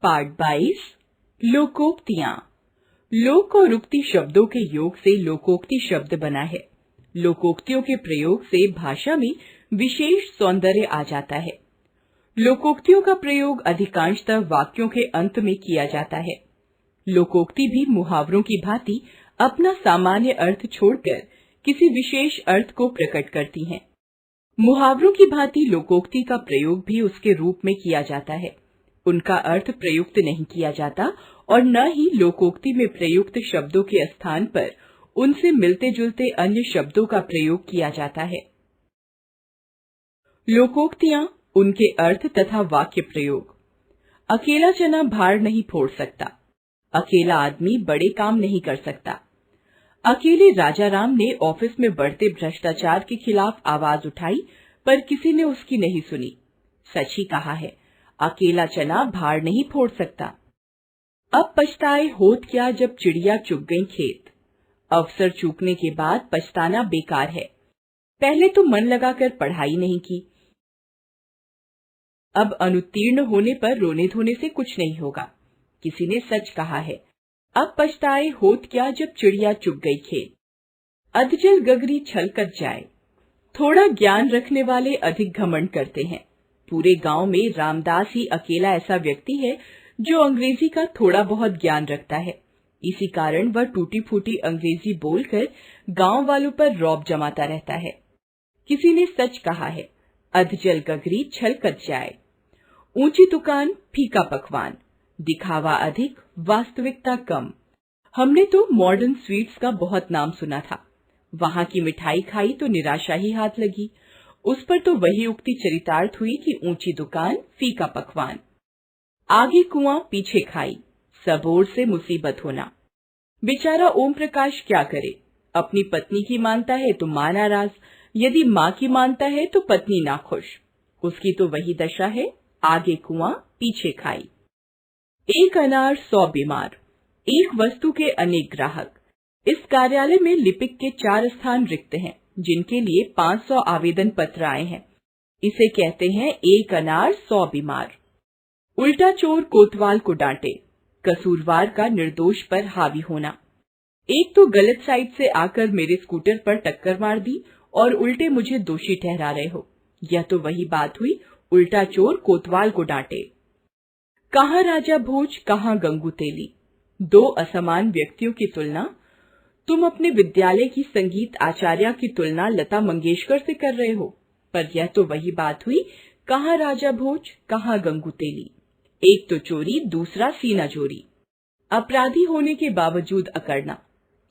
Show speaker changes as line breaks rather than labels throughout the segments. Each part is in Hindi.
पाठ 22 लोकोक्तियां। लोक और उक्ति शब्दों के योग से लोकोक्ति शब्द बना है। लोकोक्तियों के प्रयोग से भाषा में विशेष सौंदर्य आ जाता है। लोकोक्तियों का प्रयोग अधिकांशतः वाक्यों के अंत में किया जाता है। लोकोक्ति भी मुहावरों की भांति अपना सामान्य अर्थ छोड़कर किसी विशेष अर्थ को प्रकट करती हैं। मुहावरों की भांति लोकोक्ति का प्रयोग भी उसके रूप में किया जाता है। उनका अर्थ प्रयुक्त नहीं किया जाता और न ही लोकोक्ति में प्रयुक्त शब्दों के स्थान पर उनसे मिलते जुलते अन्य शब्दों का प्रयोग किया जाता है। लोकोक्तियां, उनके अर्थ तथा वाक्य प्रयोग। अकेला चना भार नहीं फोड़ सकता। अकेला आदमी बड़े काम नहीं कर सकता। अकेले राजा राम ने ऑफिस में बढ़ते भ्रष्टाचार के खिलाफ आवाज उठाई, पर किसी ने उसकी नहीं सुनी। सच ही कहा है, अकेला चना भार नहीं फोड़ सकता। अब पछताए होत क्या जब चिड़िया चुग गई खेत। अवसर चूकने के बाद पछताना बेकार है। पहले तो मन लगाकर पढ़ाई नहीं की। अब अनुत्तीर्ण होने पर रोने धोने से कुछ नहीं होगा। किसी ने सच कहा है, अब पछताए होत क्या जब चिड़िया चुग गई खेत। अधजल गगरी छल कर जाए। थोड़ा ज्ञान रखने वाले अधिक घमंड करते हैं। पूरे गांव में रामदास ही अकेला ऐसा व्यक्ति है जो अंग्रेजी का थोड़ा बहुत ज्ञान रखता है। इसी कारण वह टूटी फूटी अंग्रेजी बोलकर गांव वालों पर रौब जमाता रहता है। किसी ने सच कहा है, अधजल गगरी छल कर जाए। ऊंची दुकान फीका पकवान, दिखावा अधिक वास्तविकता कम। हमने तो मॉडर्न स्वीट्स का बहुत नाम सुना था। वहां की मिठाई खाई तो निराशा ही हाथ लगी। उस पर तो वही उक्ति चरितार्थ हुई कि ऊंची दुकान फीका पकवान। आगे कुआं पीछे खाई, सब ओर से मुसीबत होना। बेचारा ओम प्रकाश क्या करे। अपनी पत्नी की मानता है तो मां नाराज, यदि मां की मानता है तो पत्नी नाखुश। उसकी तो वही दशा है, आगे कुआं पीछे खाई। एक अनार 100 बीमार। एक वस्तु के अनेक ग्राहक। इस कार्यालय में लिपिक के 4 स्थान रिक्त हैं, जिनके लिए 500 आवेदन पत्र आए हैं। इसे कहते हैं एक अनार 100 बीमार। उल्टा चोर कोतवाल को डांटे। कसूरवार का निर्दोष पर हावी होना। एक तो गलत साइड से आकर मेरे स्कूटर पर टक्कर मार दी और उल्टे मुझे दोषी ठहरा रहे हो। यह तो वही बात हुई, उल्टा चोर कोतवाल को डांटे। कहाँ राजा भोज, कहाँ गंगू तेली। 2 असमान व्यक्तियों की तुलना। तुम अपने विद्यालय की संगीत आचार्या की तुलना लता मंगेशकर से कर रहे हो, पर यह तो वही बात हुई, कहाँ राजा भोज, कहाँ गंगू तेली। एक तो चोरी, दूसरा सीना चोरी। अपराधी होने के बावजूद अकड़ना।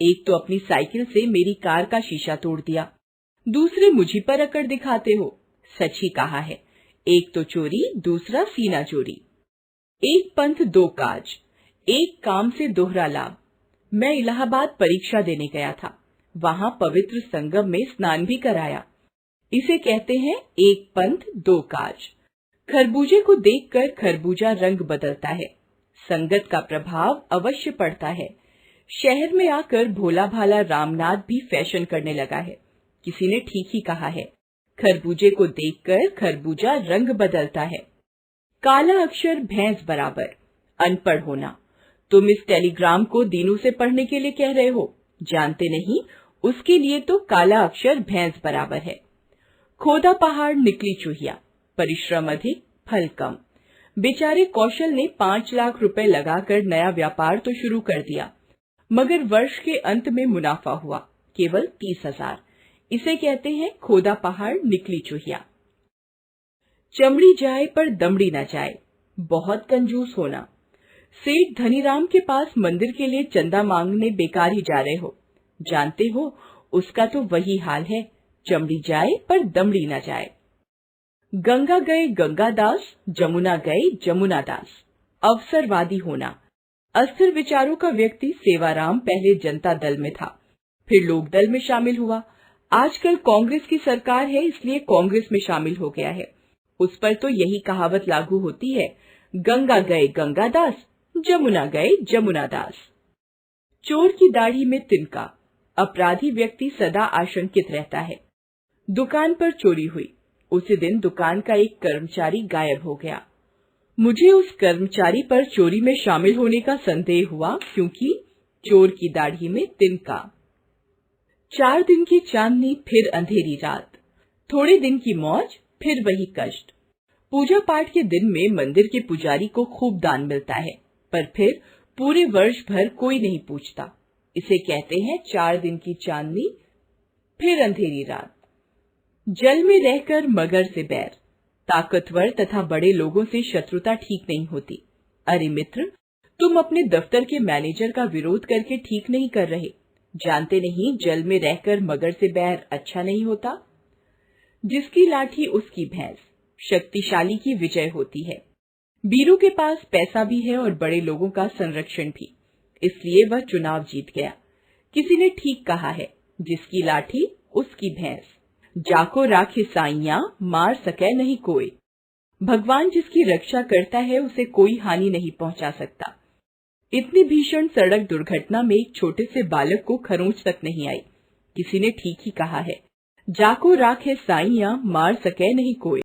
एक तो अपनी साइकिल से मेरी कार का शीशा तोड़ दिया, दूसरे मुझी पर अकड़ दिखाते हो। सच ही कहा है, एक तो चोरी, दूसरा सीना चोरी। एक पंथ 2 काज। एक काम से दोहरा लाभ। मैं इलाहाबाद परीक्षा देने गया था। वहां पवित्र संगम में स्नान भी कराया। इसे कहते हैं एक पंथ 2 काज। खरबूजे को देखकर खरबूजा रंग बदलता है। संगत का प्रभाव अवश्य पड़ता है। शहर में आकर भोला भाला रामनाथ भी फैशन करने लगा है। किसी ने ठीक ही कहा है, खरबूजे को देखकर खरबूजा रंग बदलता है। काला अक्षर भैंस बराबर। अनपढ़ होना। तुम इस टेलीग्राम को दीनू से पढ़ने के लिए कह रहे हो, जानते नहीं उसके लिए तो काला अक्षर भैंस बराबर है। खोदा पहाड़ निकली चूहिया। परिश्रम अधिक, फल कम। बेचारे कौशल ने 5 लाख रुपए लगाकर नया व्यापार तो शुरू कर दिया, मगर वर्ष के अंत में मुनाफा हुआ केवल 30,000। इसे कहते हैं खोदा पहाड़ निकली चूहिया। चमड़ी जाए पर दमड़ी न जाए। बहुत कंजूस होना। सेठ धनीराम के पास मंदिर के लिए चंदा मांगने बेकार ही जा रहे हो। जानते हो उसका तो वही हाल है, चमड़ी जाए पर दमड़ी न जाए। गंगा गए गंगादास, जमुना गए जमुनादास। अवसरवादी होना। अस्थिर विचारों का व्यक्ति सेवाराम पहले जनता दल में था, फिर लोकदल में शामिल हुआ। आजकल कांग्रेस की सरकार है, इसलिए कांग्रेस में शामिल हो गया है। उस पर तो यही कहावत लागू होती है, गंगा गए गंगादास, जमुना गए जमुनादास। चोर की दाढ़ी में तिनका। अपराधी व्यक्ति सदा आशंकित रहता है। दुकान पर चोरी हुई। उसी दिन दुकान का एक कर्मचारी गायब हो गया। मुझे उस कर्मचारी पर चोरी में शामिल होने का संदेह हुआ क्योंकि चोर की दाढ़ी में तिनका। 4 दिन की चांदनी फिर अंधेरी रात, थोड़े दिन की मौज फिर वही कष्ट। पूजा पाठ के दिन में मंदिर के पुजारी को खूब दान मिलता है, पर फिर पूरे वर्ष भर कोई नहीं पूछता। इसे कहते हैं 4 दिन की चांदनी फिर अंधेरी रात। जल में रहकर मगर से बैर, ताकतवर तथा बड़े लोगों से शत्रुता ठीक नहीं होती। अरे मित्र, तुम अपने दफ्तर के मैनेजर का विरोध करके ठीक नहीं कर रहे। जानते नहीं जल में रहकर मगर से बैर अच्छा नहीं होता। जिसकी लाठी उसकी भैंस, शक्तिशाली की विजय होती है। बीरू के पास पैसा भी है और बड़े लोगों का संरक्षण भी, इसलिए वह चुनाव जीत गया। किसी ने ठीक कहा है, जिसकी लाठी उसकी भैंस, जाको राखे साइयां मार सके नहीं कोई। भगवान जिसकी रक्षा करता है उसे कोई हानि नहीं पहुंचा सकता। इतनी भीषण सड़क दुर्घटना में एक छोटे से बालक को खरोंच तक नहीं आई। किसी ने ठीक ही कहा है, जाको राखे साइयां मार सके नहीं कोई।